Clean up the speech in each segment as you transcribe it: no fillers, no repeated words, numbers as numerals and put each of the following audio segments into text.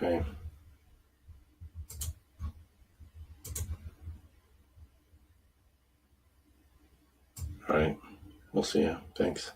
Okay. All right. We'll see you. Thanks.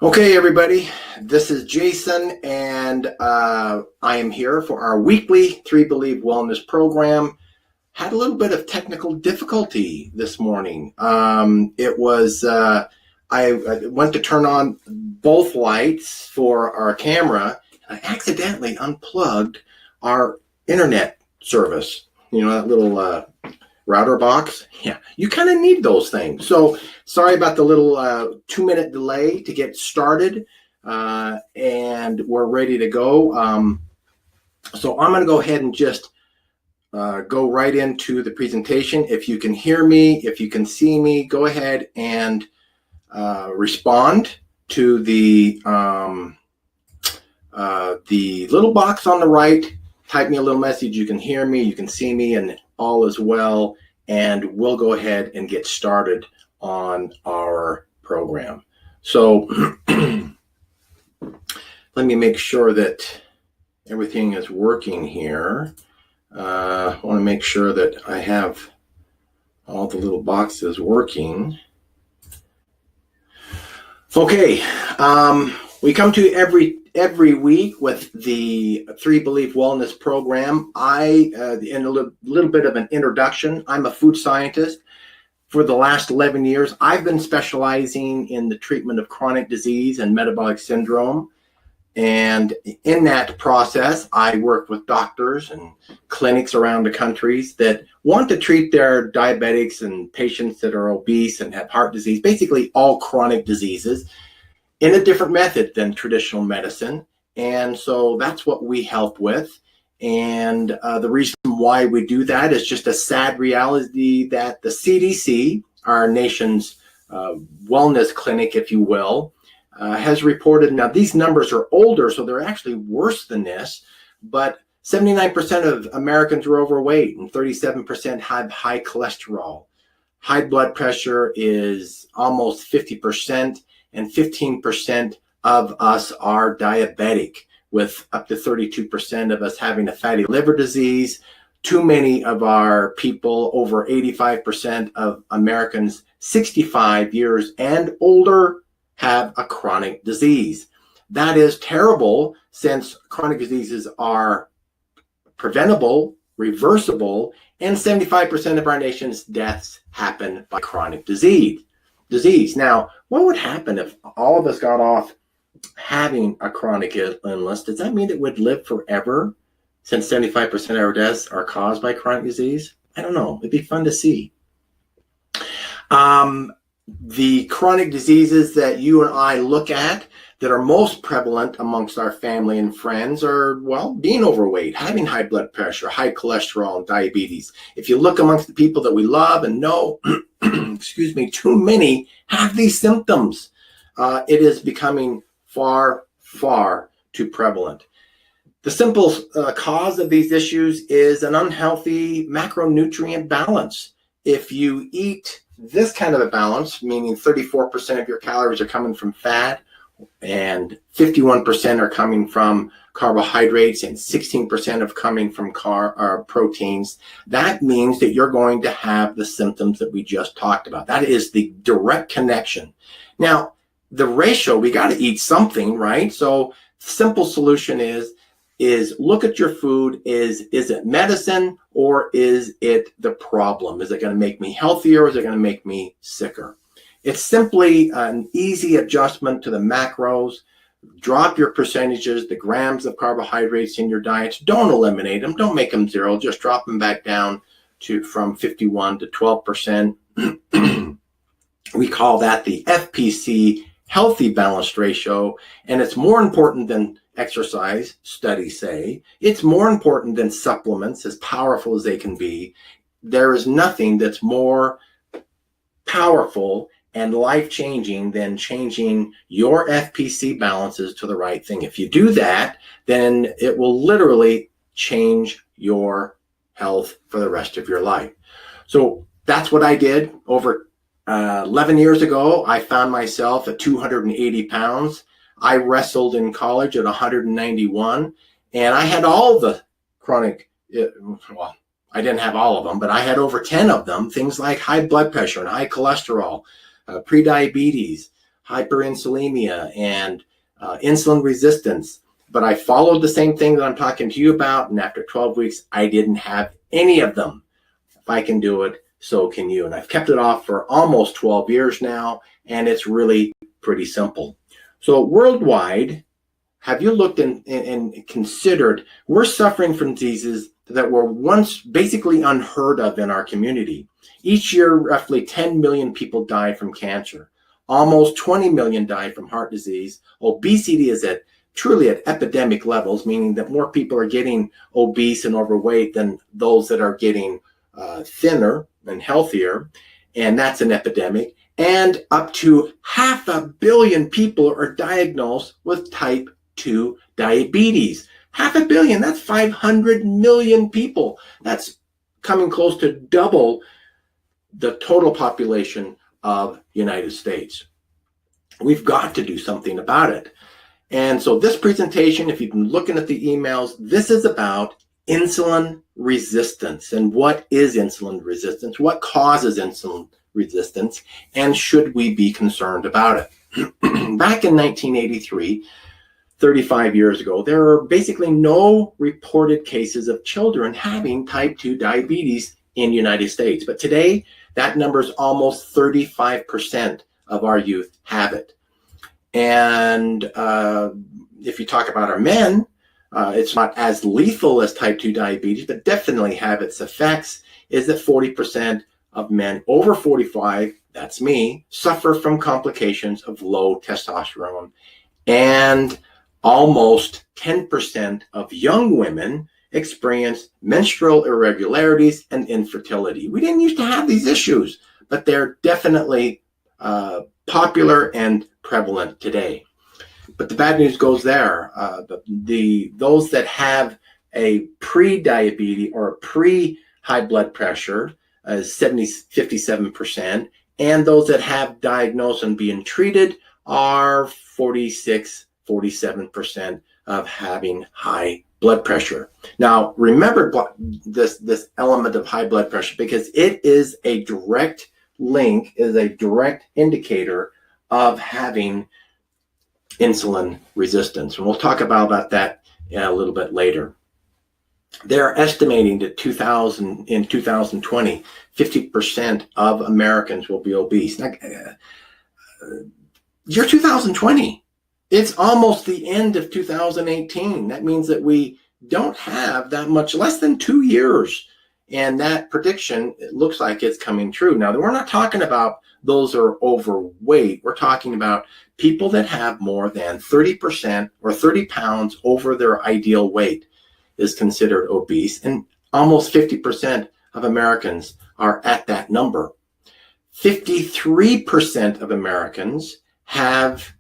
Okay, everybody, this is Jason, and I am here for our weekly 3 Believe Wellness program. Had a little bit of technical difficulty this morning. I went to turn on both lights for our camera, and I accidentally unplugged our internet service. You know, that little router box. Yeah, you kind of need those things. So sorry about the little 2-minute delay to get started, and we're ready to go. So I'm going to go ahead and just go right into the presentation. If you can hear me, if you can see me, go ahead and respond to the little box on the right. Type me a little message. You can hear me, you can see me, and all is well. And we'll go ahead and get started on our program. So let me make sure that everything is working here. I want to make sure that I have all the little boxes working. Okay, we come to every week with the 3 Believe Wellness program. In a little bit of an introduction, I'm a food scientist. For the last 11 years, I've been specializing in the treatment of chronic disease and metabolic syndrome. And in that process, I work with doctors and clinics around the countries that want to treat their diabetics and patients that are obese and have heart disease, basically all chronic diseases, in a different method than traditional medicine. And so that's what we help with. And the reason why we do that is just a sad reality that the CDC, our nation's wellness clinic, if you will, has reported, now these numbers are older, so they're actually worse than this, but 79% of Americans are overweight and 37% have high cholesterol. High blood pressure is almost 50%, and 15% of us are diabetic, with up to 32% of us having a fatty liver disease. Too many of our people, over 85% of Americans 65 years and older, have a chronic disease. That is terrible, since chronic diseases are preventable, reversible, and 75% of our nation's deaths happen by chronic disease. Now, what would happen if all of us got off having a chronic illness? Does that mean it would live forever, since 75% of our deaths are caused by chronic disease? I don't know. It'd be fun to see. The chronic diseases that you and I look at that are most prevalent amongst our family and friends are, well, being overweight, having high blood pressure, high cholesterol, and diabetes. If you look amongst the people that we love and know, excuse me, too many have these symptoms. It is becoming far, far too prevalent. The simple cause of these issues is an unhealthy macronutrient balance. If you eat this kind of a balance, meaning 34% of your calories are coming from fat and 51% are coming from carbohydrates and 16% of coming from proteins, that means that you're going to have the symptoms that we just talked about. That is the direct connection. Now, the ratio, we got to eat something, right? So simple solution is look at your food. Is it medicine, or is it the problem? Is it going to make me healthier, or is it going to make me sicker? It's simply an easy adjustment to the macros. Drop your percentages, the grams of carbohydrates in your diets. Don't eliminate them. Don't make them zero. Just drop them back down from 51 to 12%. We call that the FPC, healthy balanced ratio, and it's more important than exercise, studies say. It's more important than supplements, as powerful as they can be. There is nothing that's more powerful and life-changing than changing your FPC balances to the right thing. If you do that, then it will literally change your health for the rest of your life. So that's what I did. Over 11 years ago, I found myself at 280 pounds. I wrestled in college at 191, and I had all the chronic, well, I didn't have all of them, but I had over 10 of them, things like high blood pressure and high cholesterol, prediabetes, hyperinsulinemia, and insulin resistance. But I followed the same thing that I'm talking to you about, and after 12 weeks, I didn't have any of them. If I can do it, so can you. And I've kept it off for almost 12 years now, and it's really pretty simple. So worldwide, have you looked and considered, we're suffering from diseases that were once basically unheard of in our community. Each year, roughly 10 million people die from cancer. Almost 20 million die from heart disease. Obesity is truly at epidemic levels, meaning that more people are getting obese and overweight than those that are getting thinner and healthier, and that's an epidemic. And up to 500 million people are diagnosed with type 2 diabetes. 500 million, that's 500 million people. That's coming close to double the total population of the United States. We've got to do something about it. And so this presentation, if you've been looking at the emails, this is about insulin resistance. And what is insulin resistance? What causes insulin resistance? And should we be concerned about it? Back in 1983, 35 years ago, there were basically no reported cases of children having type 2 diabetes in the United States. But today, that number is almost 35% of our youth have it. And if you talk about our men, it's not as lethal as type 2 diabetes, but definitely have its effects, is that 40% of men over 45, that's me, suffer from complications of low testosterone. And almost 10% of young women experience menstrual irregularities and infertility. We didn't used to have these issues, but they're definitely popular and prevalent today. But the bad news goes there. Those that have a pre-diabetes or pre-high blood pressure is 57%, and those that have diagnosed and being treated are 47% of having high blood pressure. Now, remember this element of high blood pressure, because it is a direct link, is a direct indicator of having insulin resistance. And we'll talk about that a little bit later. They're estimating that in 2020, 50% of Americans will be obese. Now, year 2020. It's almost the end of 2018. That means that we don't have that much, less than 2 years. And that prediction, it looks like it's coming true. Now, we're not talking about those who are overweight. We're talking about people that have more than 30% or 30 pounds over their ideal weight is considered obese. And almost 50% of Americans are at that number. 53% of Americans have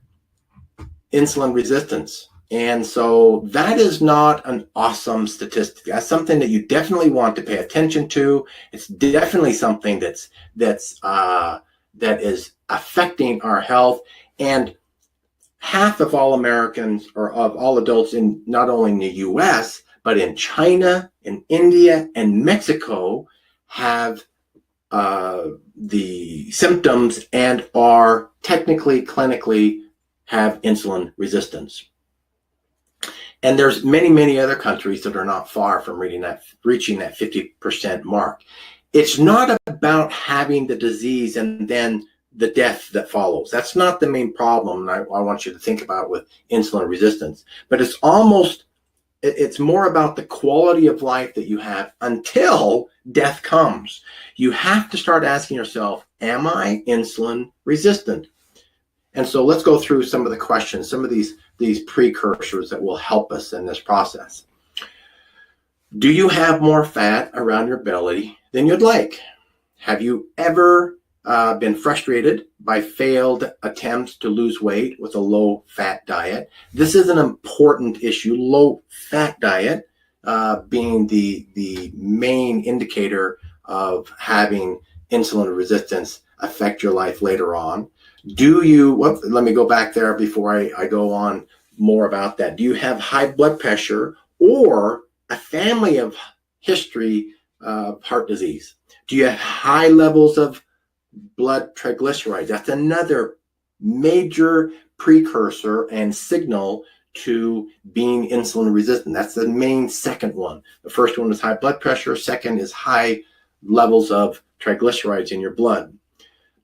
insulin resistance. And so that is not an awesome statistic. That's something that you definitely want to pay attention to. It's definitely something that is affecting our health. And half of all Americans, or of all adults in not only in the US, but in China, in India, and Mexico, have the symptoms and are technically, clinically, have insulin resistance. And there's many, many other countries that are not far from reaching that 50% mark. It's not about having the disease and then the death that follows. That's not the main problem I want you to think about with insulin resistance. But it's more about the quality of life that you have until death comes. You have to start asking yourself, am I insulin resistant? And so let's go through some of the questions, some of these precursors that will help us in this process. Do you have more fat around your belly than you'd like? Have you ever been frustrated by failed attempts to lose weight with a low-fat diet. This is an important issue, low-fat diet being the main indicator of having insulin resistance affect your life later on. Let me go back there before I go on more about that. Do you have high blood pressure or a family of history of heart disease? Do you have high levels of blood triglycerides? That's another major precursor and signal to being insulin resistant. That's the main second one. The first one is high blood pressure. Second is high levels of triglycerides in your blood.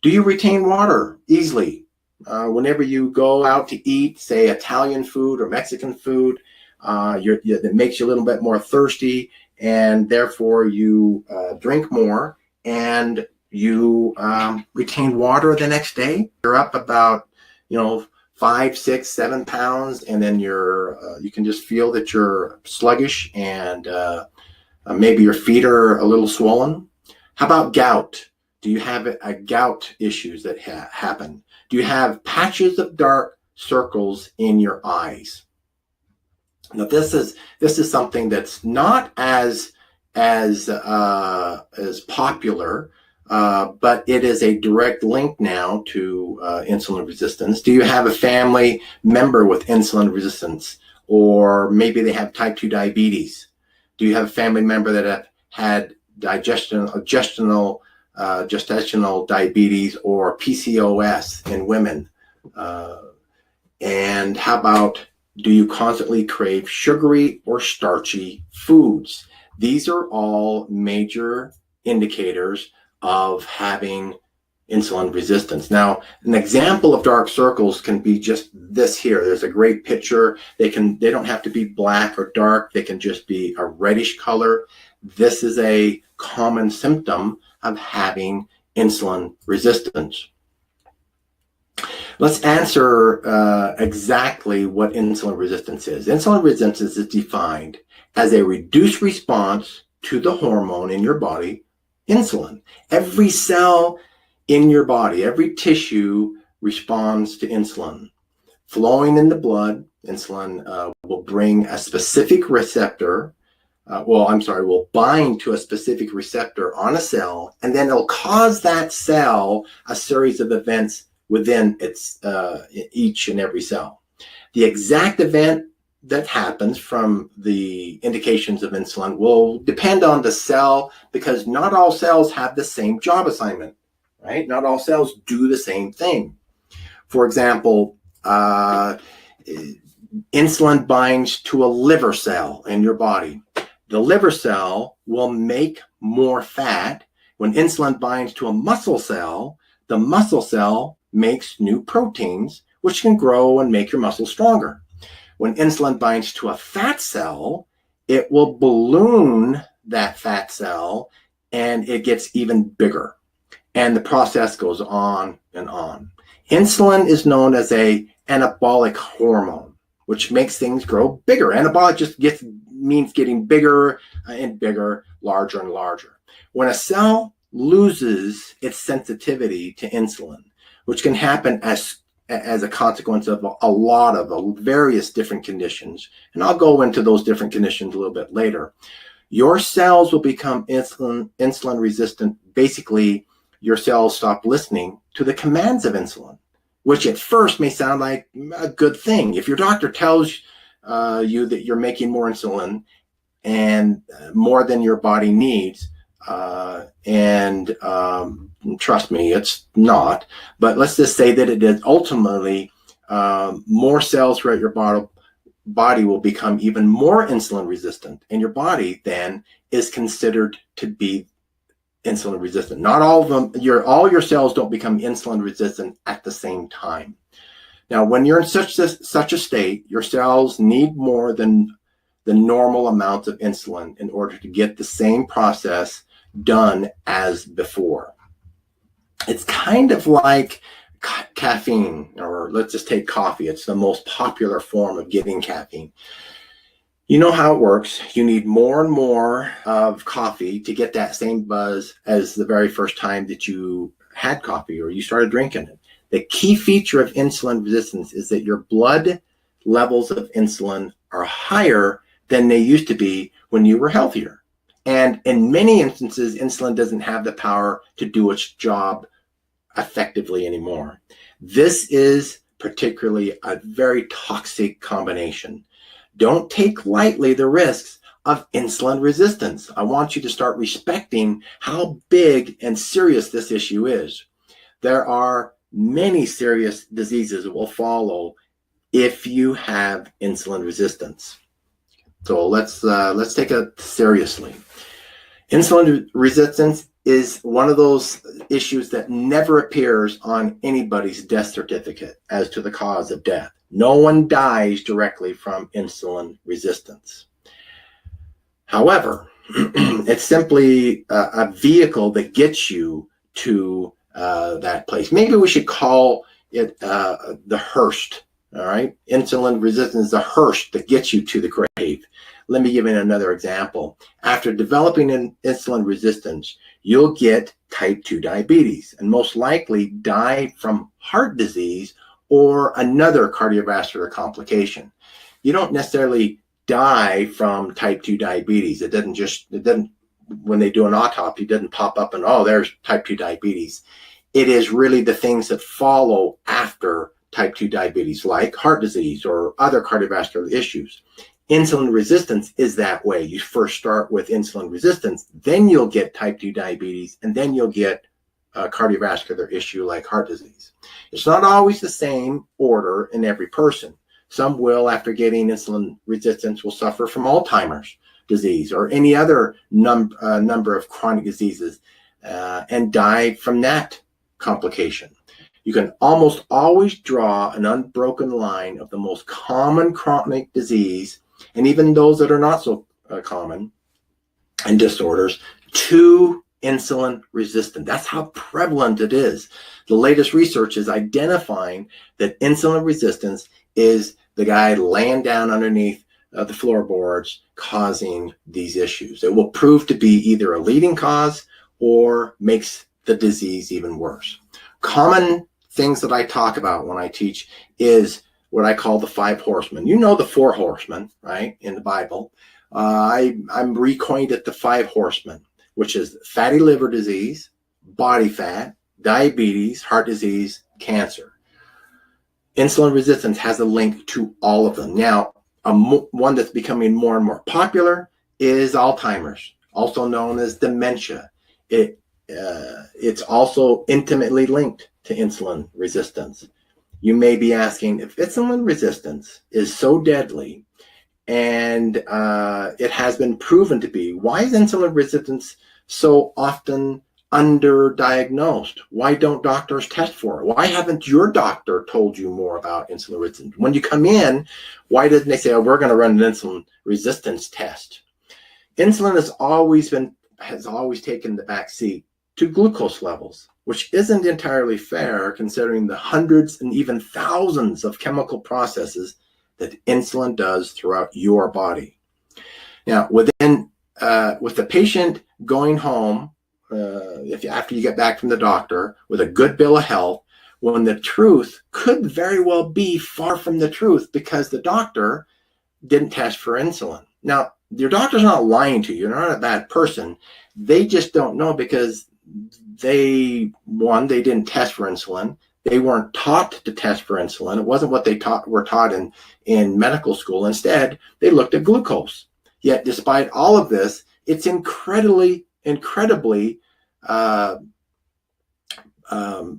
Do you retain water easily? Whenever you go out to eat, say Italian food or Mexican food, that makes you a little bit more thirsty, and therefore you drink more and you retain water the next day. You're up about 5, 6, 7 pounds, and then you can just feel that you're sluggish and maybe your feet are a little swollen. How about gout? Do you have gout issues that happen? Do you have patches of dark circles in your eyes? Now this is something that's not as popular, but it is a direct link now to insulin resistance. Do you have a family member with insulin resistance, or maybe they have type 2 diabetes? Do you have a family member that have had gestational diabetes or PCOS in women? And how about, do you constantly crave sugary or starchy foods? These are all major indicators of having insulin resistance. Now, an example of dark circles can be just this here. There's a great picture. They don't have to be black or dark. They can just be a reddish color. This is a common symptom of having insulin resistance. Let's answer exactly what insulin resistance is. Insulin resistance is defined as a reduced response to the hormone in your body, insulin. Every cell in your body, every tissue responds to insulin. Flowing in the blood, insulin will bring a specific receptor, will bind to a specific receptor on a cell, and then it'll cause that cell a series of events within its each and every cell. The exact event that happens from the indications of insulin will depend on the cell, because not all cells have the same job assignment, right? Not all cells do the same thing. For example, insulin binds to a liver cell in your body. The liver cell will make more fat. When insulin binds to a muscle cell, the muscle cell makes new proteins, which can grow and make your muscles stronger. When insulin binds to a fat cell, it will balloon that fat cell and it gets even bigger. And the process goes on and on. Insulin is known as an anabolic hormone, which makes things grow bigger. Anabolic just means getting bigger and bigger, larger and larger. When a cell loses its sensitivity to insulin, which can happen as a consequence of a lot of various different conditions, and I'll go into those different conditions a little bit later, your cells will become insulin resistant. Basically, your cells stop listening to the commands of insulin, which at first may sound like a good thing. If your doctor tells you that you're making more insulin and more than your body needs, trust me, it's not. But let's just say that it is. Ultimately, more cells throughout your body will become even more insulin resistant, and your body then is considered to be insulin resistant. Not all of them. All your cells don't become insulin resistant at the same time. Now, when you're in such a state, your cells need more than the normal amounts of insulin in order to get the same process done as before. It's kind of like caffeine, or let's just take coffee. It's the most popular form of getting caffeine. You know how it works. You need more and more of coffee to get that same buzz as the very first time that you had coffee or you started drinking it. The key feature of insulin resistance is that your blood levels of insulin are higher than they used to be when you were healthier. And in many instances, insulin doesn't have the power to do its job effectively anymore. This is particularly a very toxic combination. Don't take lightly the risks of insulin resistance. I want you to start respecting how big and serious this issue is. There are many serious diseases that will follow if you have insulin resistance. So let's take it seriously. Insulin resistance is one of those issues that never appears on anybody's death certificate as to the cause of death. No one dies directly from insulin resistance. However, it's simply a vehicle that gets you to that place. Maybe we should call it the hearse. All right, insulin resistance is the hearse that gets you to the grave. Let me give you another example. After developing insulin resistance, you'll get type 2 diabetes and most likely die from heart disease or another cardiovascular complication. You don't necessarily die from type 2 diabetes. It doesn't, when they do an autopsy, it doesn't pop up and, oh, there's type 2 diabetes. It is really the things that follow after type 2 diabetes, like heart disease or other cardiovascular issues. Insulin resistance is that way. You first start with insulin resistance, then you'll get type 2 diabetes, and then you'll get a cardiovascular issue like heart disease. It's not always the same order in every person. Some will, after getting insulin resistance, will suffer from Alzheimer's disease or any other number of chronic diseases and die from that complication. You can almost always draw an unbroken line of the most common chronic disease, and even those that are not so common, and disorders, to insulin resistant. That's how prevalent it is. The latest research is identifying that insulin resistance is the guy laying down underneath the floorboards causing these issues. It will prove to be either a leading cause or makes the disease even worse. Common things that I talk about when I teach is what I call the 5 horsemen. You know the 4 horsemen, right, in the Bible. I'm recoined it the 5 horsemen, which is fatty liver disease, body fat, diabetes, heart disease, cancer. Insulin resistance has a link to all of them. Now, one that's becoming more and more popular is Alzheimer's, also known as dementia. It's also intimately linked to insulin resistance. You may be asking, if insulin resistance is so deadly and it has been proven to be, why is insulin resistance so often underdiagnosed? Why don't doctors test for it? Why haven't your doctor told you more about insulin resistance? When you come in, why doesn't they say, oh, we're going to run an insulin resistance test? Insulin has always taken the back seat to glucose levels, which isn't entirely fair considering the hundreds and even thousands of chemical processes that insulin does throughout your body. Now, with the patient going home, after you get back from the doctor with a good bill of health, when the truth could very well be far from the truth because the doctor didn't test for insulin. Now, your doctor's not lying to you. You're not a bad person. They just don't know because they didn't test for insulin. They weren't taught to test for insulin. It wasn't what they were taught in medical school. Instead, they looked at glucose. Yet, despite all of this, it's incredibly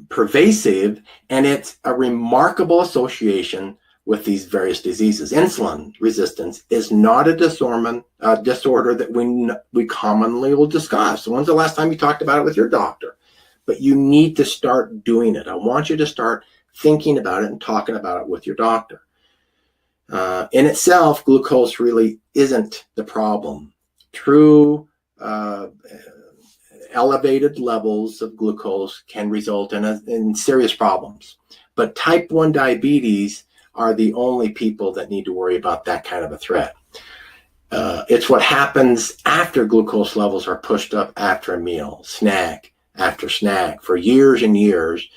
pervasive, and it's a remarkable association with these various diseases. Insulin resistance is not a disorder that we commonly will discuss. So when's the last time you talked about it with your doctor? But you need to start doing it. I want you to start thinking about it and talking about it with your doctor. In itself, glucose really isn't the problem. True elevated levels of glucose can result in serious problems. But type 1 diabetes are the only people that need to worry about that kind of a threat. It's what happens after glucose levels are pushed up after a meal, snack, after snack for years and years,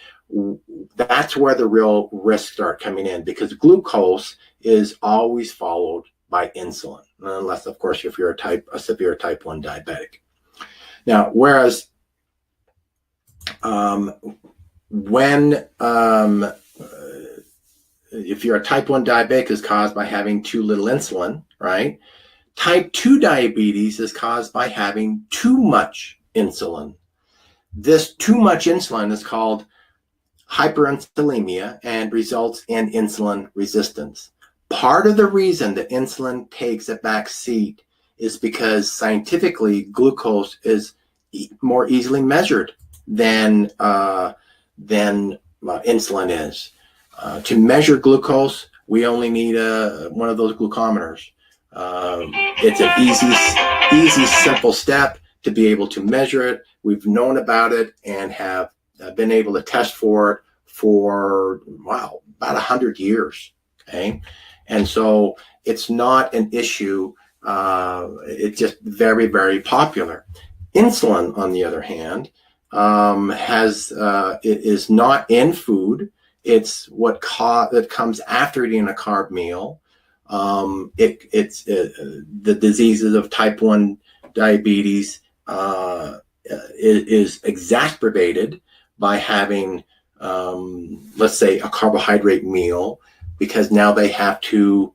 that's where the real risks start coming in, because glucose is always followed by insulin, unless, of course, if you're a severe type 1 diabetic. Now, whereas when if you're a type 1 diabetic, is caused by having too little insulin, right? Type 2 diabetes is caused by having too much insulin. This too much insulin is called hyperinsulinemia and results in insulin resistance. Part of the reason that insulin takes a back seat is because scientifically glucose is more easily measured than insulin is. To measure glucose, we only need one of those glucometers. It's an easy, simple step to be able to measure it. We've known about it and have been able to test for it for, wow, about 100 years. Okay. And so it's not an issue. It's just very, very popular. Insulin, on the other hand, it is not in food. It's that comes after eating a carb meal. It's the diseases of type 1 diabetes is exacerbated by having, let's say, a carbohydrate meal, because now they have to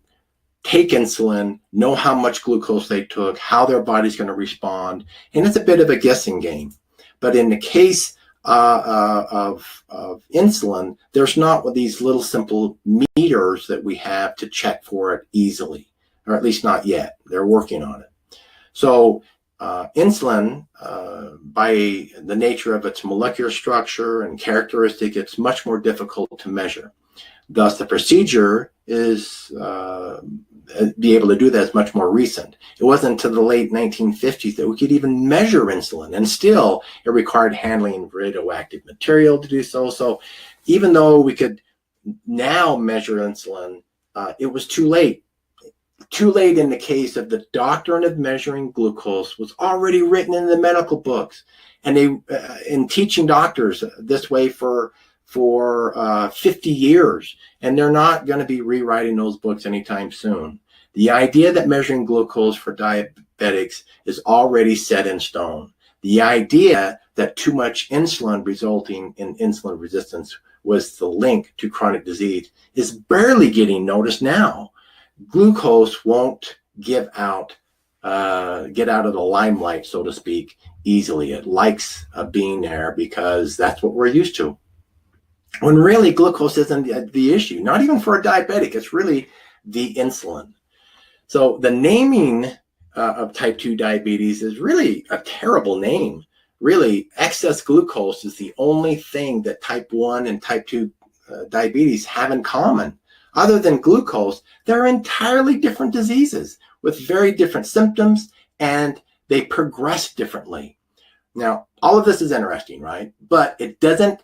take insulin, know how much glucose they took, how their body's going to respond, and it's a bit of a guessing game. But in the case of insulin, there's not these little simple meters that we have to check for it easily, or at least not yet. They're working on it. So insulin, by the nature of its molecular structure and characteristic, it's much more difficult to measure. Thus, the procedure is be able to do that is much more recent. It wasn't until the late 1950s that we could even measure insulin, and still it required handling radioactive material to do so. So even though we could now measure insulin, it was too late. Too late in the case of the doctrine of measuring glucose was already written in the medical books, and they in teaching doctors this way for 50 years, and they're not going to be rewriting those books anytime soon. The idea that measuring glucose for diabetics is already set in stone. The idea that too much insulin resulting in insulin resistance was the link to chronic disease is barely getting noticed now. Glucose won't get out of the limelight, so to speak, easily. It likes being there because that's what we're used to. When really glucose isn't the issue, not even for a diabetic, it's really the insulin. So the naming of type 2 diabetes is really a terrible name. Really, excess glucose is the only thing that type 1 and type 2 diabetes have in common. Other than glucose, they're entirely different diseases with very different symptoms, and they progress differently. Now, all of this is interesting, right? But it doesn't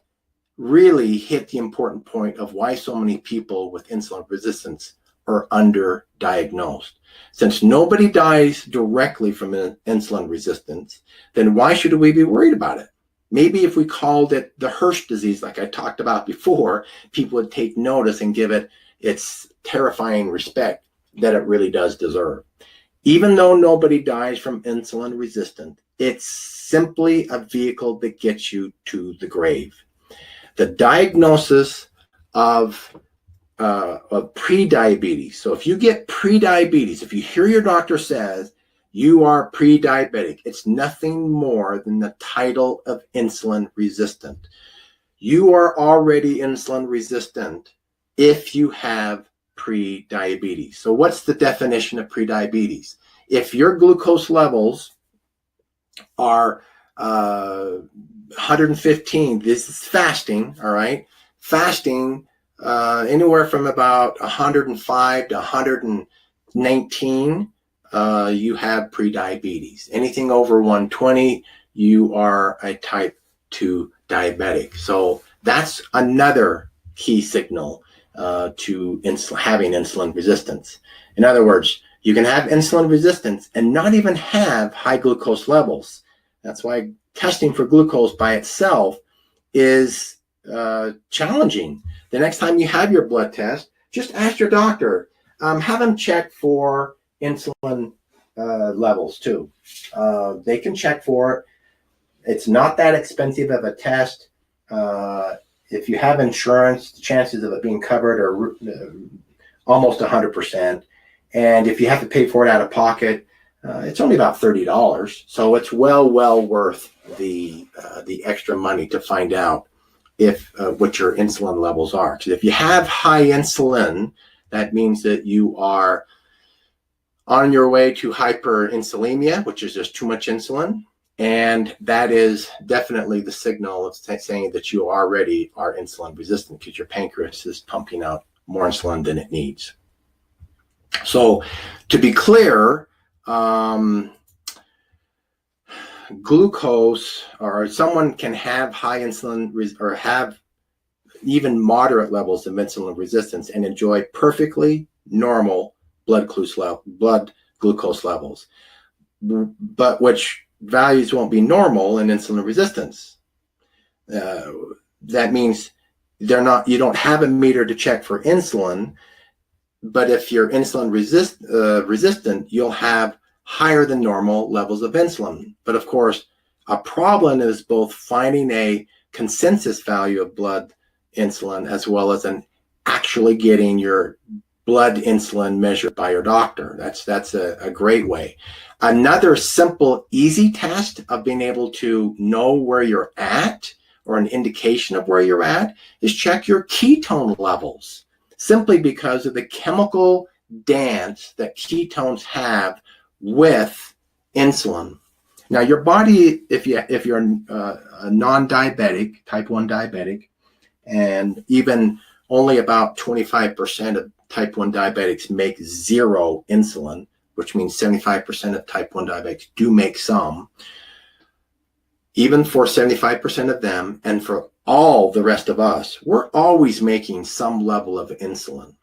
really hit the important point of why so many people with insulin resistance are underdiagnosed. Since nobody dies directly from insulin resistance, then why should we be worried about it? Maybe if we called it the Hirsch disease, like I talked about before, people would take notice and give it its terrifying respect that it really does deserve. Even though nobody dies from insulin resistance, it's simply a vehicle that gets you to the grave. The diagnosis of pre-diabetes. So if you get pre-diabetes, if you hear your doctor says you are pre-diabetic, it's nothing more than the title of insulin resistant. You are already insulin resistant if you have pre-diabetes. So what's the definition of pre-diabetes? If your glucose levels are 115, this is fasting, all right? Fasting anywhere from about 105 to 119, you have pre-diabetes. Anything over 120, you are a type 2 diabetic. So that's another key signal to having insulin resistance. In other words, you can have insulin resistance and not even have high glucose levels. That's why testing for glucose by itself is challenging. The next time you have your blood test, just ask your doctor. Have them check for insulin levels too. They can check for it. It's not that expensive of a test. If you have insurance, the chances of it being covered are almost 100%. And if you have to pay for it out of pocket, it's only about $30. So it's well worth the extra money to find out if what your insulin levels are. Because if you have high insulin, that means that you are on your way to hyperinsulinemia, which is just too much insulin. And that is definitely the signal of saying that you already are insulin resistant, because your pancreas is pumping out more insulin than it needs. So to be clear, glucose, or someone can have high insulin or have even moderate levels of insulin resistance and enjoy perfectly normal blood glucose levels, but which values won't be normal in insulin resistance. That means you don't have a meter to check for insulin, but if you're insulin resistant, you'll have higher than normal levels of insulin. But of course, a problem is both finding a consensus value of blood insulin as well as actually getting your blood insulin measured by your doctor. That's a great way. Another simple, easy test of being able to know where you're at, or an indication of where you're at, is check your ketone levels, simply because of the chemical dance that ketones have with insulin. Now, your body, if you're a non-diabetic, type 1 diabetic, and even only about 25% of type 1 diabetics make zero insulin, which means 75% of type 1 diabetics do make some. Even for 75% of them, and for all the rest of us, we're always making some level of insulin.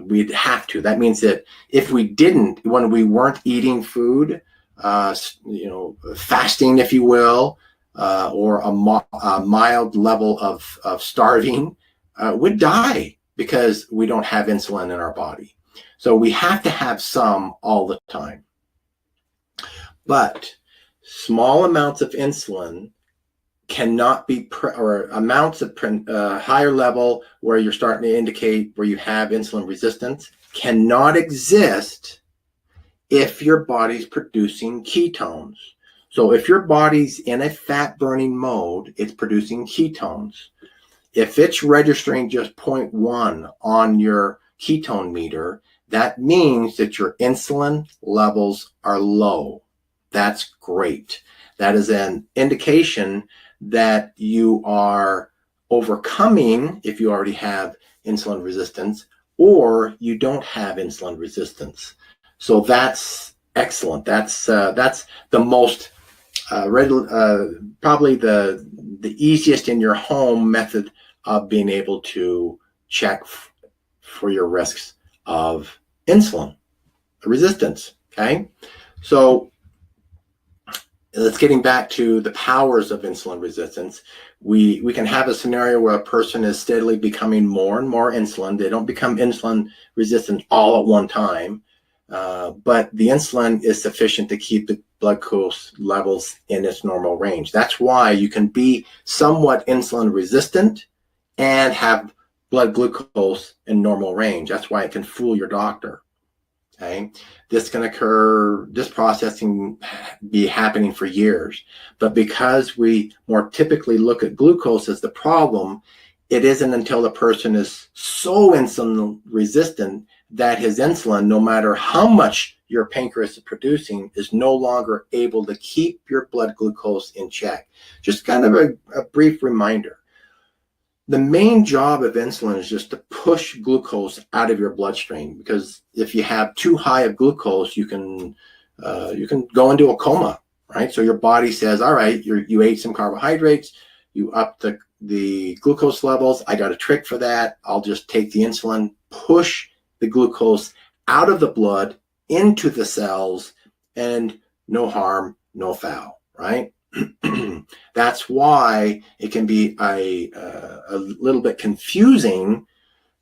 We'd have to. That means that if we didn't, when we weren't eating food, fasting, if you will, or a mild level of starving, would die because we don't have insulin in our body. So we have to have some all the time. But small amounts of insulin cannot be, or amounts of higher level where you're starting to indicate where you have insulin resistance, cannot exist if your body's producing ketones. So if your body's in a fat burning mode, it's producing ketones. If it's registering just 0.1 on your ketone meter, that means that your insulin levels are low. That's great. That is an indication that you are overcoming, if you already have insulin resistance, or you don't have insulin resistance. So that's excellent. That's the most probably the easiest in your home method of being able to check for your risks of insulin resistance. Okay, so let's getting back to the powers of insulin resistance. We can have a scenario where a person is steadily becoming more and more insulin. They don't become insulin resistant all at one time, but the insulin is sufficient to keep the blood glucose levels in its normal range. That's why you can be somewhat insulin resistant and have blood glucose in normal range. That's why it can fool your doctor. Okay, this can occur, this process can be happening for years, but because we more typically look at glucose as the problem, it isn't until the person is so insulin resistant that his insulin, no matter how much your pancreas is producing, is no longer able to keep your blood glucose in check. Just kind of a brief reminder. The main job of insulin is just to push glucose out of your bloodstream, because if you have too high of glucose, you can go into a coma, right? So your body says, all right, you ate some carbohydrates, you upped the glucose levels. I got a trick for that. I'll just take the insulin, push the glucose out of the blood into the cells, and no harm, no foul, right? That's why it can be a little bit confusing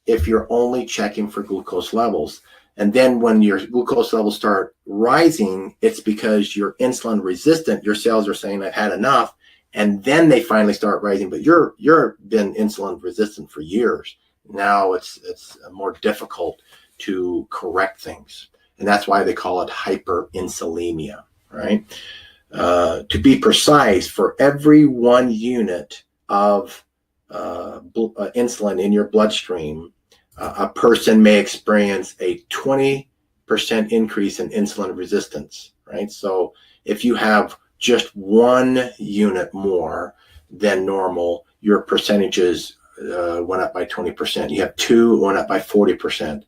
if you're only checking for glucose levels. And then when your glucose levels start rising, it's because you're insulin resistant. Your cells are saying, I've had enough. And then they finally start rising, but you're been insulin resistant for years. Now it's more difficult to correct things. And that's why they call it hyperinsulinemia, right? To be precise, for every 1 unit of insulin in your bloodstream, a person may experience a 20% increase in insulin resistance, right? So if you have just 1 unit more than normal, your percentages went up by 20%. You have 2, went up by 40%.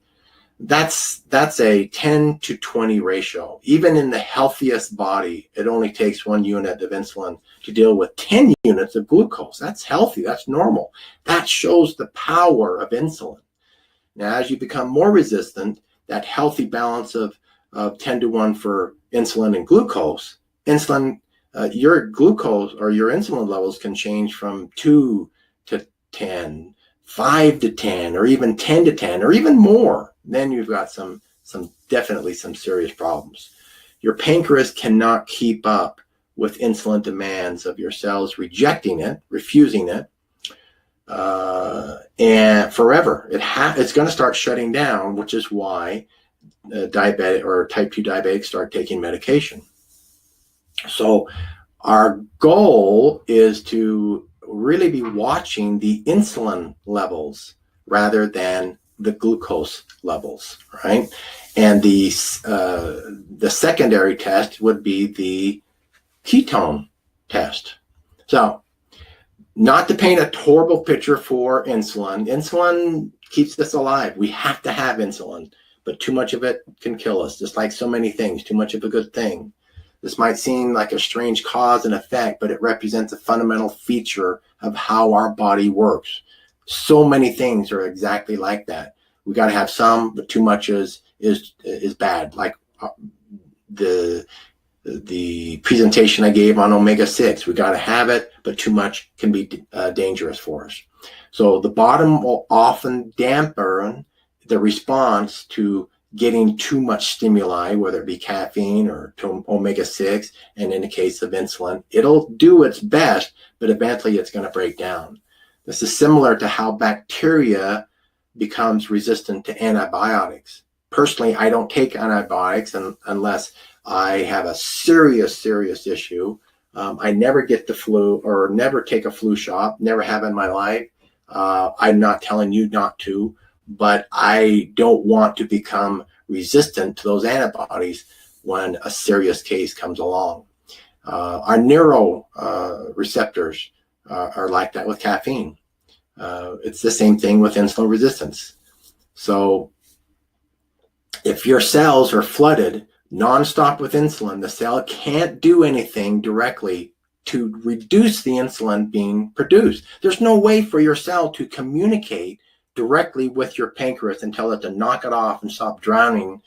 That's a 10 to 20 ratio. Even in the healthiest body, it only takes 1 unit of insulin to deal with 10 units of glucose. That's healthy. That's normal. That shows the power of insulin. Now, as you become more resistant, that healthy balance of 10 to 1 for insulin and glucose, your glucose or your insulin levels can change from 2 to 10, 5 to 10, or even 10 to 10, or even more. Then you've got definitely some serious problems. Your pancreas cannot keep up with insulin demands of your cells, rejecting it, refusing it, and forever. It's going to start shutting down, which is why diabetic or type 2 diabetics start taking medication. So our goal is to really be watching the insulin levels rather than the glucose levels, right? And the secondary test would be the ketone test. So, not to paint a horrible picture for insulin. Insulin keeps us alive. We have to have insulin, but too much of it can kill us, just like so many things, too much of a good thing. This might seem like a strange cause and effect, but it represents a fundamental feature of how our body works. So many things are exactly like that. We got to have some, but too much is bad. Like the presentation I gave on omega-6, we got to have it, but too much can be dangerous for us. So the bottom will often dampen the response to getting too much stimuli, whether it be caffeine or omega-6, and in the case of insulin, it'll do its best, but eventually it's going to break down. This is similar to how bacteria becomes resistant to antibiotics. Personally, I don't take antibiotics unless I have a serious issue. I never get the flu or never take a flu shot, never have in my life. I'm not telling you not to, but I don't want to become resistant to those antibodies when a serious case comes along. Our neuro receptors are like that with caffeine. It's the same thing with insulin resistance. So if your cells are flooded nonstop with insulin, the cell can't do anything directly to reduce the insulin being produced. There's no way for your cell to communicate directly with your pancreas and tell it to knock it off and stop drowning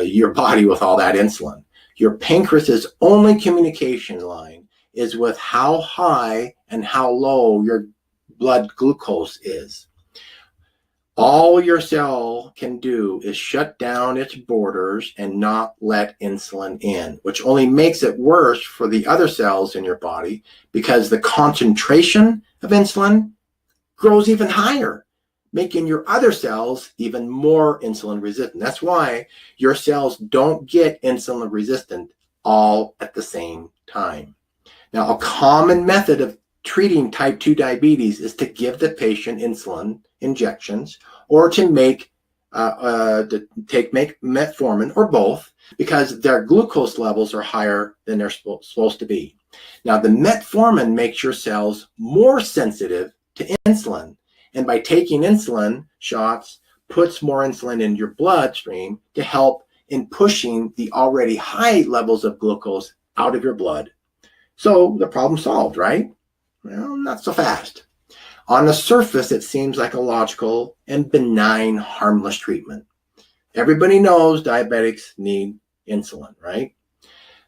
your body with all that insulin. Your pancreas's only communication line is with how high and how low your blood glucose is. All your cell can do is shut down its borders and not let insulin in, which only makes it worse for the other cells in your body because the concentration of insulin grows even higher, making your other cells even more insulin resistant. That's why your cells don't get insulin resistant all at the same time. Now, a common method of treating type 2 diabetes is to give the patient insulin injections or to make metformin or both because their glucose levels are higher than they're supposed to be. Now, the metformin makes your cells more sensitive to insulin, and by taking insulin shots, puts more insulin in your bloodstream to help in pushing the already high levels of glucose out of your blood. So the problem solved, right? Well, not so fast. On the surface, it seems like a logical and benign, harmless treatment. Everybody knows diabetics need insulin, right?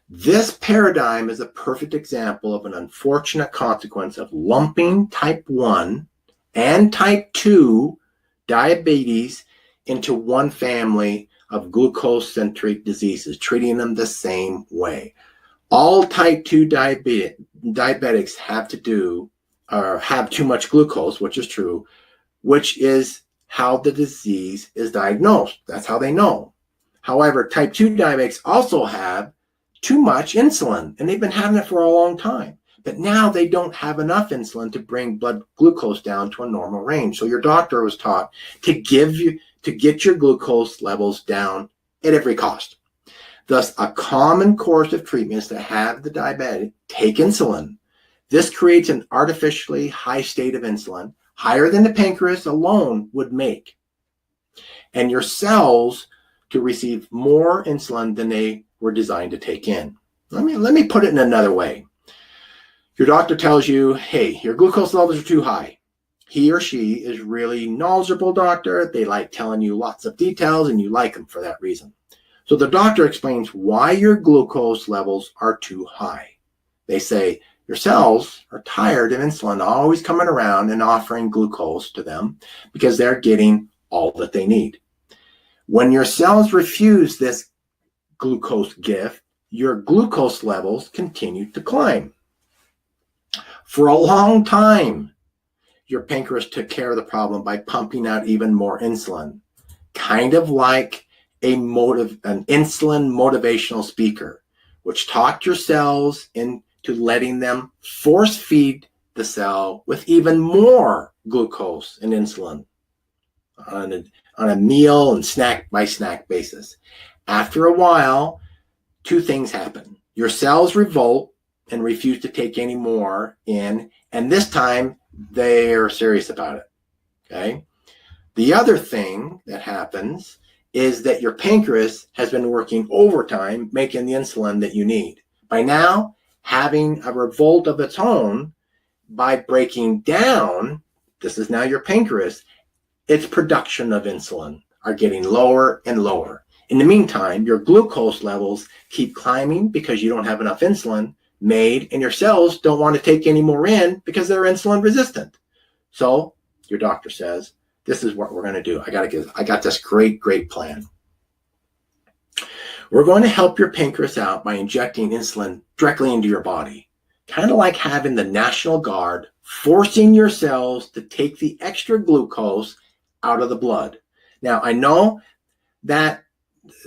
This paradigm is a perfect example of an unfortunate consequence of lumping type 1 and type 2 diabetes into one family of glucose-centric diseases, treating them the same way. All type 2 diabetics have to do or have too much glucose, which is true, which is how the disease is diagnosed. That's how they know. However, type 2 diabetics also have too much insulin, and they've been having it for a long time. But now they don't have enough insulin to bring blood glucose down to a normal range. So your doctor was taught to get your glucose levels down at every cost. Thus, a common course of treatment is to have the diabetic take insulin. This creates an artificially high state of insulin, higher than the pancreas alone would make, and your cells to receive more insulin than they were designed to take in. Let me put it in another way. Your doctor tells you, hey, your glucose levels are too high. He or she is really knowledgeable doctor. They like telling you lots of details, and you like them for that reason. So the doctor explains why your glucose levels are too high. They say your cells are tired of insulin always coming around and offering glucose to them because they're getting all that they need. When your cells refuse this glucose gift, your glucose levels continue to climb. For a long time, your pancreas took care of the problem by pumping out even more insulin, kind of like an insulin motivational speaker, which talked your cells into letting them force feed the cell with even more glucose and insulin on a meal and snack by snack basis. After a while, two things happen. Your cells revolt and refuse to take any more in, and this time they are serious about it. Okay. The other thing that happens is that your pancreas has been working overtime making the insulin that you need. By now, having a revolt of its own by breaking down, this is now your pancreas, its production of insulin are getting lower and lower. In the meantime, your glucose levels keep climbing because you don't have enough insulin made, and your cells don't want to take any more in because they're insulin resistant. So your doctor says, this is what we're going to do. I got this great plan. We're going to help your pancreas out by injecting insulin directly into your body, kind of like having the National Guard forcing your cells to take the extra glucose out of the blood. Now, I know that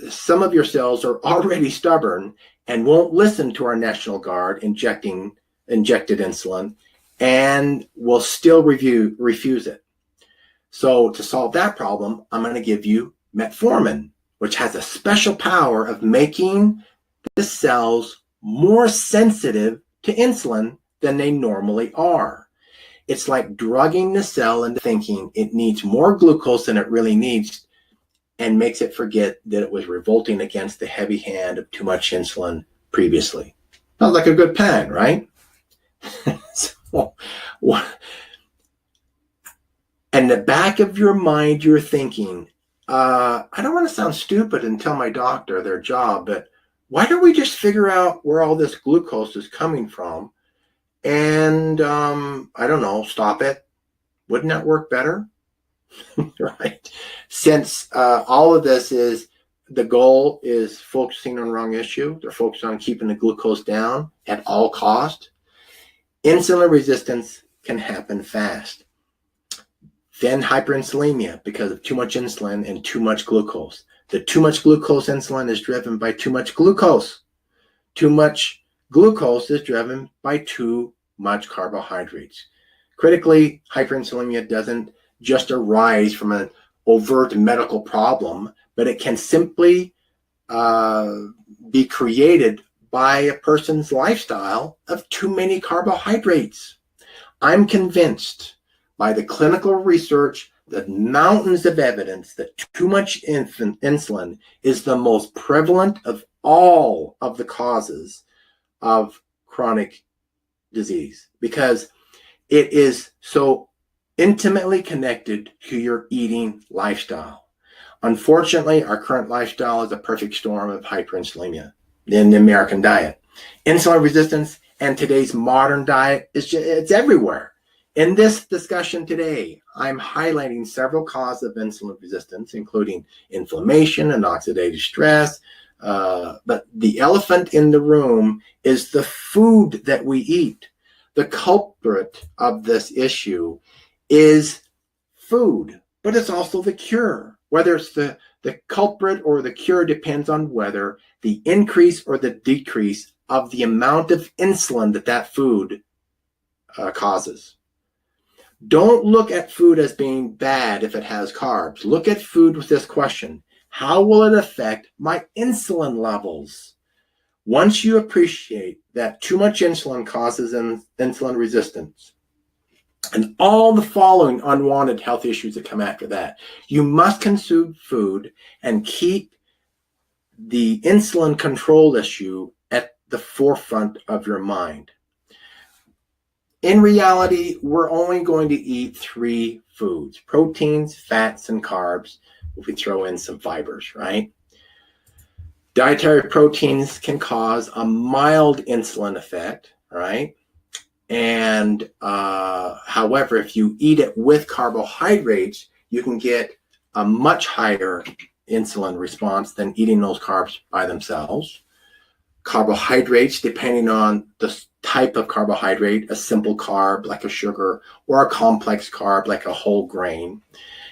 some of your cells are already stubborn and won't listen to our National Guard injected insulin and will still refuse it. So to solve that problem, I'm going to give you metformin, which has a special power of making the cells more sensitive to insulin than they normally are. It's like drugging the cell into thinking it needs more glucose than it really needs, and makes it forget that it was revolting against the heavy hand of too much insulin previously. Sounds like a good plan, right? In the back of your mind, you're thinking, I don't want to sound stupid and tell my doctor their job, but why don't we just figure out where all this glucose is coming from and, I don't know, stop it? Wouldn't that work better? Right? Since all of this is, the goal is focusing on the wrong issue. They're focused on keeping the glucose down at all cost. Insulin resistance can happen fast. Then hyperinsulinemia because of too much insulin and too much glucose. The too much glucose insulin is driven by too much glucose. Too much glucose is driven by too much carbohydrates. Critically, hyperinsulinemia doesn't just arise from an overt medical problem, but it can simply be created by a person's lifestyle of too many carbohydrates. I'm convinced by the clinical research, the mountains of evidence, that too much insulin is the most prevalent of all of the causes of chronic disease, because it is so intimately connected to your eating lifestyle. Unfortunately, our current lifestyle is a perfect storm of hyperinsulinemia. in the American diet. Insulin resistance and today's modern diet it's everywhere. In this discussion today, I'm highlighting several causes of insulin resistance, including inflammation and oxidative stress. But the elephant in the room is the food that we eat. The culprit of this issue is food, but it's also the cure. Whether it's the culprit or the cure depends on whether the increase or the decrease of the amount of insulin that food causes. Don't look at food as being bad if it has carbs. Look at food with this question: how will it affect my insulin levels? Once you appreciate that too much insulin causes insulin resistance and all the following unwanted health issues that come after that, you must consume food and keep the insulin control issue at the forefront of your mind. In reality, we're only going to eat 3 foods: proteins, fats, and carbs, if we throw in some fibers, right? Dietary proteins can cause a mild insulin effect, right? And however, if you eat it with carbohydrates, you can get a much higher insulin response than eating those carbs by themselves. Carbohydrates, depending on the type of carbohydrate, a simple carb like a sugar or a complex carb like a whole grain,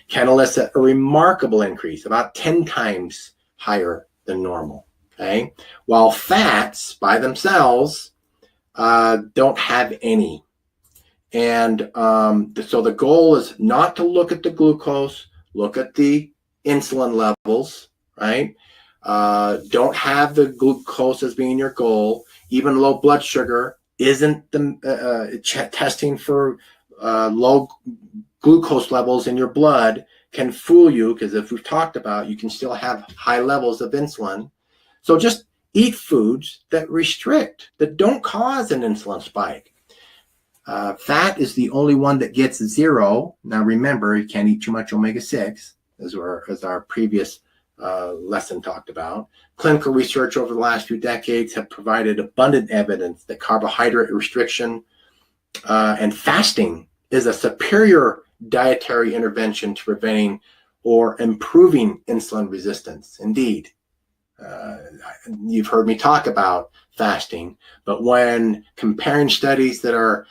can elicit a remarkable increase, about 10 times higher than normal. Okay, while fats by themselves don't have any. And so the goal is not to look at the glucose, look at the insulin levels, right? Don't have the glucose as being your goal. Even low blood sugar isn't the testing for low glucose levels in your blood can fool you, because if we've talked about, you can still have high levels of insulin. So just eat foods that restrict, that don't cause an insulin spike. Fat is the only one that gets 0. Now remember, you can't eat too much omega-6, as our previous lesson talked about. Clinical research over the last few decades have provided abundant evidence that carbohydrate restriction and fasting is a superior dietary intervention to preventing or improving insulin resistance. Indeed, you've heard me talk about fasting, but when comparing studies that are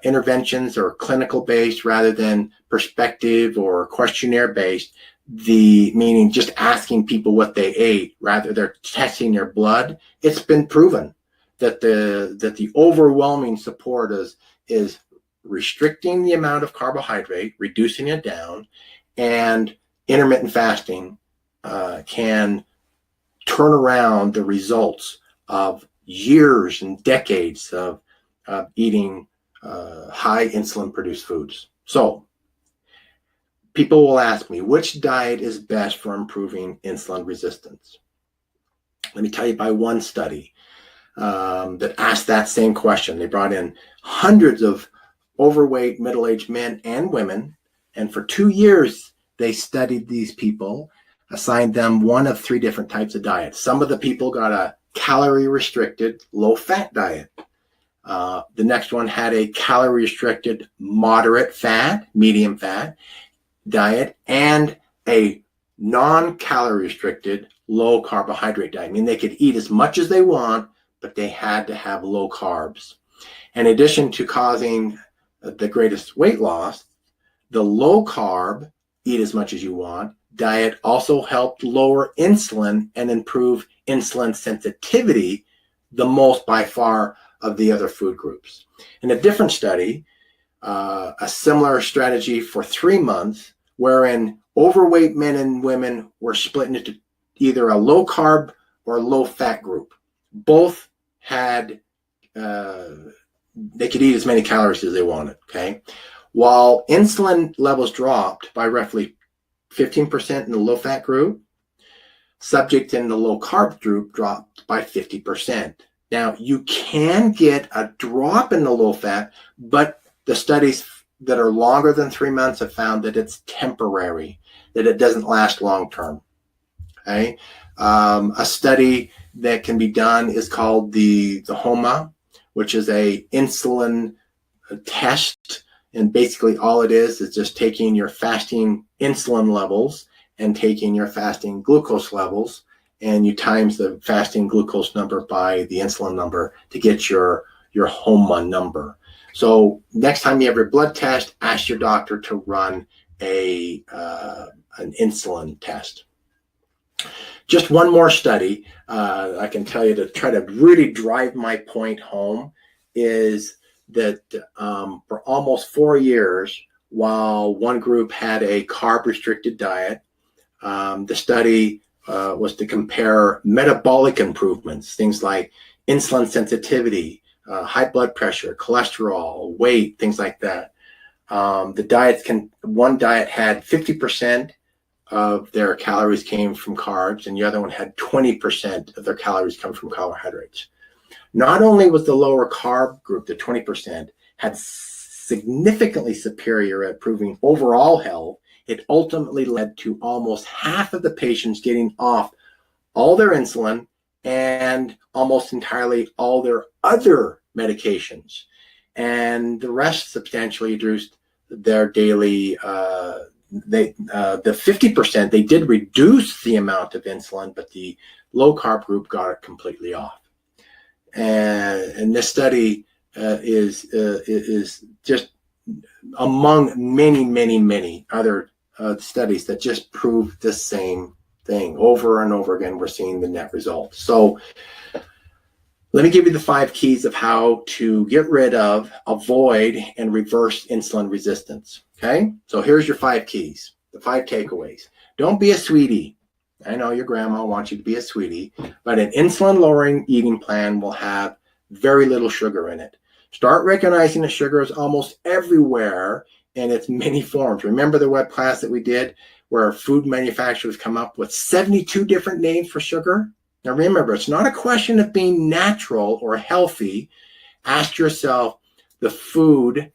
interventions or clinical based rather than perspective or questionnaire based, meaning just asking people what they ate, rather they're testing their blood, it's been proven that the overwhelming support is restricting the amount of carbohydrate, reducing it down, and intermittent fasting can turn around the results of years and decades of eating high insulin produced foods. So people will ask me, which diet is best for improving insulin resistance? Let me tell you by one study that asked that same question. They brought in hundreds of overweight middle-aged men and women, and for 2 years they studied these people, assigned them one of 3 different types of diets. Some of the people got a calorie restricted low-fat diet. The next one had a calorie restricted moderate fat, medium fat diet, and a non-calorie restricted low carbohydrate diet. I mean, they could eat as much as they want, but they had to have low carbs. In addition to causing the greatest weight loss, the low carb, eat as much as you want, diet also helped lower insulin and improve insulin sensitivity the most by far of the other food groups. In a different study, a similar strategy for 3 months, wherein overweight men and women were split into either a low carb or low fat group. Both had, they could eat as many calories as they wanted, okay? While insulin levels dropped by roughly 15% in the low fat group, subjects in the low carb group dropped by 50%. Now, you can get a drop in the low fat, but the studies that are longer than 3 months have found that it's temporary, that it doesn't last long term. Okay? A study that can be done is called the HOMA, which is a insulin test. And basically all it is just taking your fasting insulin levels and taking your fasting glucose levels, and you times the fasting glucose number by the insulin number to get your HOMA number. So next time you have your blood test, ask your doctor to run an insulin test. Just one more study I can tell you to try to really drive my point home is that for almost 4 years, while one group had a carb-restricted diet, the study was to compare metabolic improvements, things like insulin sensitivity, high blood pressure, cholesterol, weight, things like that. One diet had 50% of their calories came from carbs, and the other one had 20% of their calories come from carbohydrates. Not only was the lower carb group, the 20%, had significantly superior at improving overall health, it ultimately led to almost half of the patients getting off all their insulin and almost entirely all their other medications. And the rest substantially reduced their daily, the 50%, they did reduce the amount of insulin, but the low carb group got it completely off. And this study is just among many other studies that just prove the same thing over and over again. We're seeing the net result. So let me give you the 5 keys of how to get rid of, avoid, and reverse insulin resistance. Okay, so here's your 5 keys, the 5 takeaways. Don't be a sweetie. I know your grandma wants you to be a sweetie, but an insulin-lowering eating plan will have very little sugar in it. Start recognizing that sugar is almost everywhere in its many forms. Remember the web class that we did where food manufacturers come up with 72 different names for sugar? Now remember, it's not a question of being natural or healthy. Ask yourself, the food,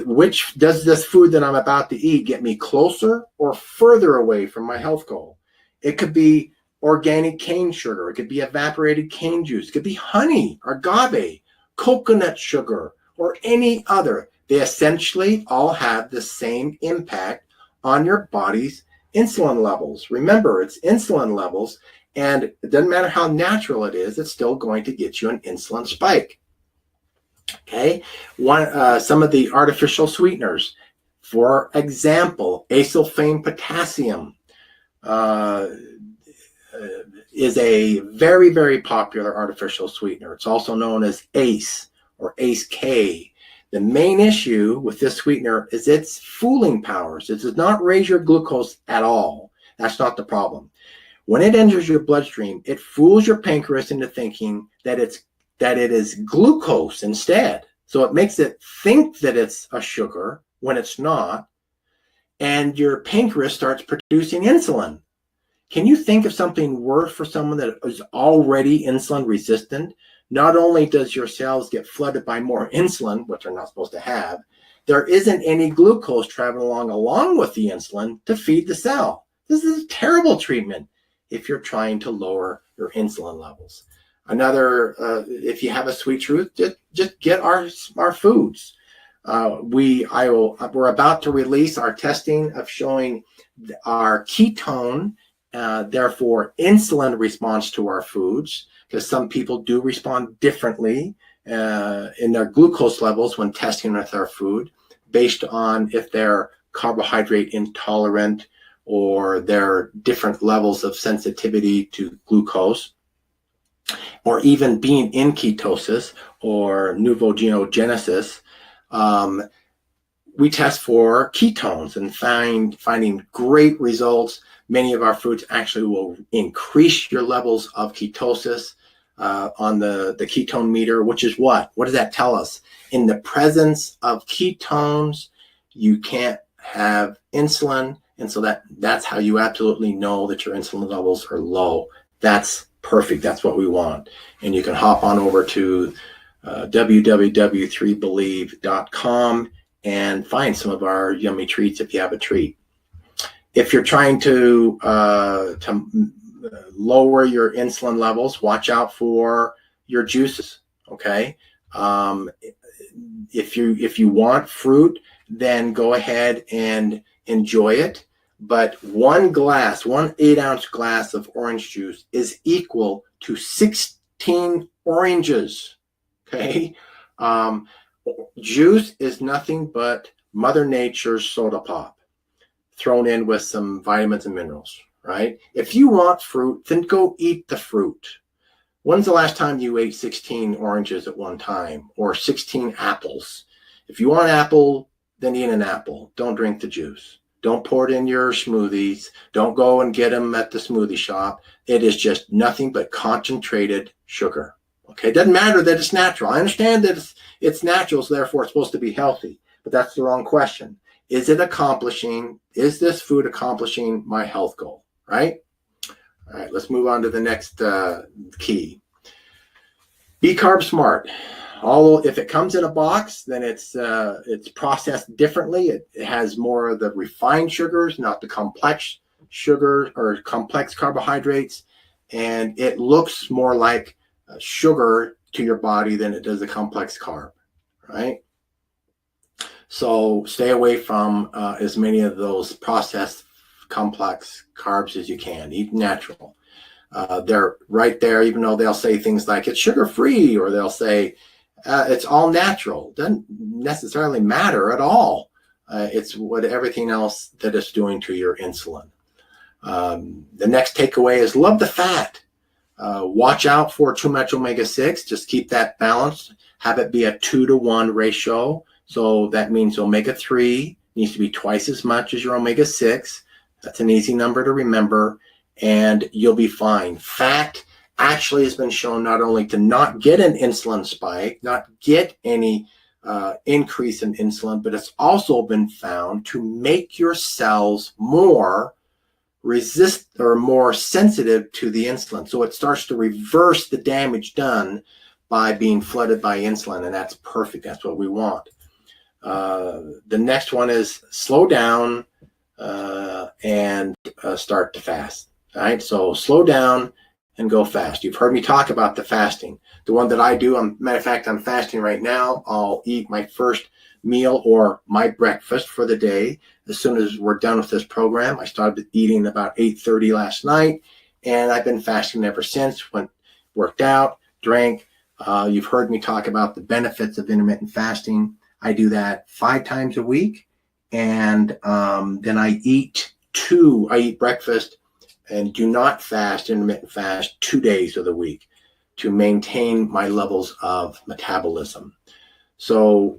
which does this food that I'm about to eat get me closer or further away from my health goal? It could be organic cane sugar. It could be evaporated cane juice. It could be honey, agave, coconut sugar, or any other. They essentially all have the same impact on your body's insulin levels. Remember, it's insulin levels, and it doesn't matter how natural it is, it's still going to get you an insulin spike. Okay, some of the artificial sweeteners, for example, acesulfame potassium is a very popular artificial sweetener. It's also known as ACE or ACE-K. The main issue with this sweetener is its fooling powers. It does not raise your glucose at all. That's not the problem. When it enters your bloodstream, it fools your pancreas into thinking that it is glucose instead. So it makes it think that it's a sugar when it's not, and your pancreas starts producing insulin. Can you think of something worse for someone that is already insulin resistant? Not only does your cells get flooded by more insulin, which they're not supposed to have, there isn't any glucose traveling along with the insulin to feed the cell. This is a terrible treatment if you're trying to lower your insulin levels. Another, if you have a sweet tooth, just get our foods. We're about to release our testing of showing our ketone, therefore insulin response to our foods, because some people do respond differently in their glucose levels when testing with our food based on if they're carbohydrate intolerant or their different levels of sensitivity to glucose, or even being in ketosis or neurogenogenesis. We test for ketones and finding great results. Many of our foods actually will increase your levels of ketosis on the ketone meter, which is what? What does that tell us? In the presence of ketones, you can't have insulin. And so that's how you absolutely know that your insulin levels are low. That's perfect. That's what we want. And you can hop on over to www.3believe.com and find some of our yummy treats if you have a treat. If you're trying to lower your insulin levels, watch out for your juices. Okay. If you want fruit, then go ahead and enjoy it. But one 8-ounce glass of orange juice is equal to 16 oranges. Okay. Juice is nothing but Mother Nature's soda pop thrown in with some vitamins and minerals, right? If you want fruit, then go eat the fruit. When's the last time you ate 16 oranges at one time, or 16 apples? If you want apple, then eat an apple. Don't drink the juice. Don't pour it in your smoothies. Don't go and get them at the smoothie shop. It is just nothing but concentrated sugar. Okay, it doesn't matter that it's natural. I understand that it's natural, so therefore it's supposed to be healthy, but that's the wrong question. Is this food accomplishing my health goal, right? All right, let's move on to the next key. Be carb smart. Although if it comes in a box, then it's processed differently. It has more of the refined sugars, not the complex sugar or complex carbohydrates, and it looks more like sugar to your body than it does a complex carb, right? So stay away from as many of those processed complex carbs as you can. Eat natural. They're right there, even though they'll say things like it's sugar-free, or they'll say it's all natural. Doesn't necessarily matter at all. It's what everything else that it's doing to your insulin. The next takeaway is love the fat. Watch out for too much omega-6. Just keep that balanced. Have it be a 2-to-1 ratio. So that means omega-3 needs to be twice as much as your omega-6. That's an easy number to remember, and you'll be fine. Fat actually has been shown not only to not get an insulin spike, not get any increase in insulin, but it's also been found to make your cells more more sensitive to the insulin. So it starts to reverse the damage done by being flooded by insulin, and that's perfect. That's what we want. The next one is slow down and start to fast. All right, so slow down and go fast. You've heard me talk about the fasting. The one that I do, matter of fact, I'm fasting right now. I'll eat my first meal or my breakfast for the day as soon as we're done with this program. I started eating about 8:30 last night, and I've been fasting ever since. Worked out, drank. You've heard me talk about the benefits of intermittent fasting. I do that 5 times a week, and then I eat breakfast and do not fast, intermittent fast, 2 days of the week to maintain my levels of metabolism. So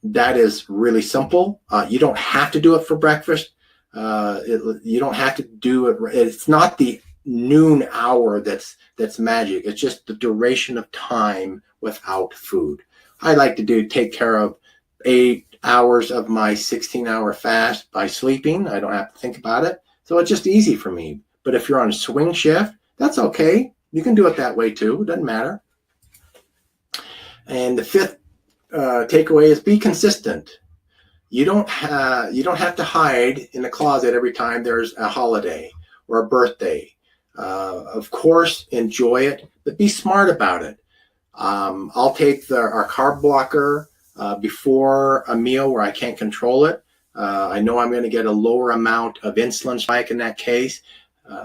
that is really simple. You don't have to do it for breakfast. You don't have to do it. It's not the noon hour that's magic. It's just the duration of time without food. I like to take care of 8 hours of my 16-hour fast by sleeping. I don't have to think about it. So it's just easy for me. But if you're on a swing shift, that's okay. You can do it that way too. It doesn't matter. And the fifth takeaway is be consistent. You don't have to hide in the closet every time there's a holiday or a birthday. Of course, enjoy it, but be smart about it. I'll take our carb blocker before a meal where I can't control it. I know I'm going to get a lower amount of insulin spike in that case.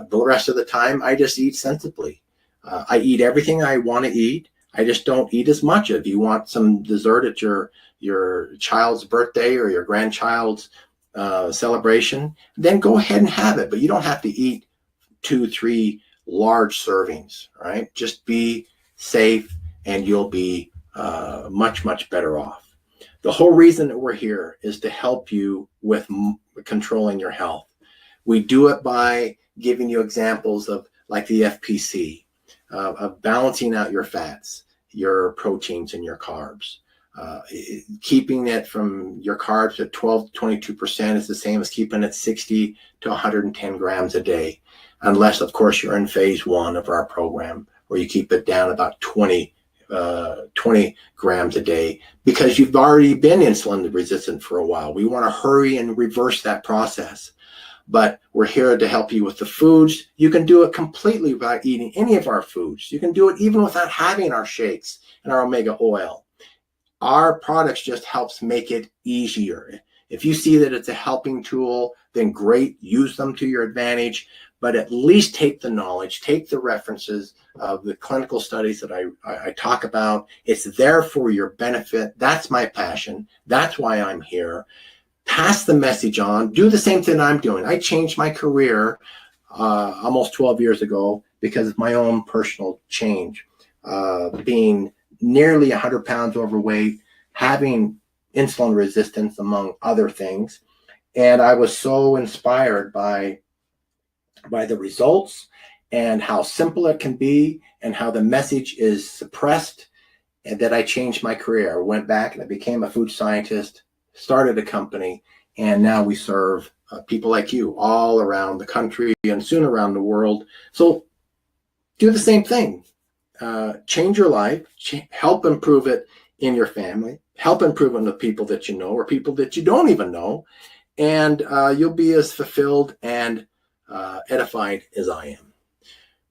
The rest of the time, I just eat sensibly. I eat everything I want to eat. I just don't eat as much. If you want some dessert at your child's birthday or your grandchild's celebration, then go ahead and have it. But you don't have to eat 2-3 large servings, right? Just be safe and you'll be much, much better off. The whole reason that we're here is to help you with controlling your health. We do it by giving you examples of like the FPC, of balancing out your fats, your proteins, and your carbs. Keeping it from your carbs at 12 to 22% is the same as keeping it 60 to 110 grams a day, unless, of course, you're in phase 1 of our program, where you keep it down about 20 grams a day, because you've already been insulin resistant for a while. We want to hurry and reverse that process. but we're here to help you with the foods. You can do it completely without eating any of our foods. You can do it even without having our shakes and our omega oil. Our products just helps make it easier. If you see that it's a helping tool, then great, use them to your advantage, but at least take the knowledge, take the references of the clinical studies that I talk about. It's there for your benefit. That's my passion. That's why I'm here. Pass the message on. Do the same thing I'm doing. I changed my career almost 12 years ago because of my own personal change. Being nearly 100 pounds overweight, having insulin resistance, among other things. And I was so inspired by the results and how simple it can be and how the message is suppressed, and that I changed my career. I went back and I became a food scientist, started a company, and now we serve people like you all around the country and soon around the world. So do the same thing. Change your life, help improve it in your family, help improve it in the people that you know or people that you don't even know, and you'll be as fulfilled and edified as I am.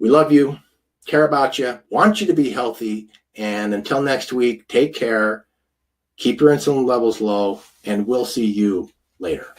We love you, care about you, want you to be healthy, and until next week, take care, keep your insulin levels low, and we'll see you later.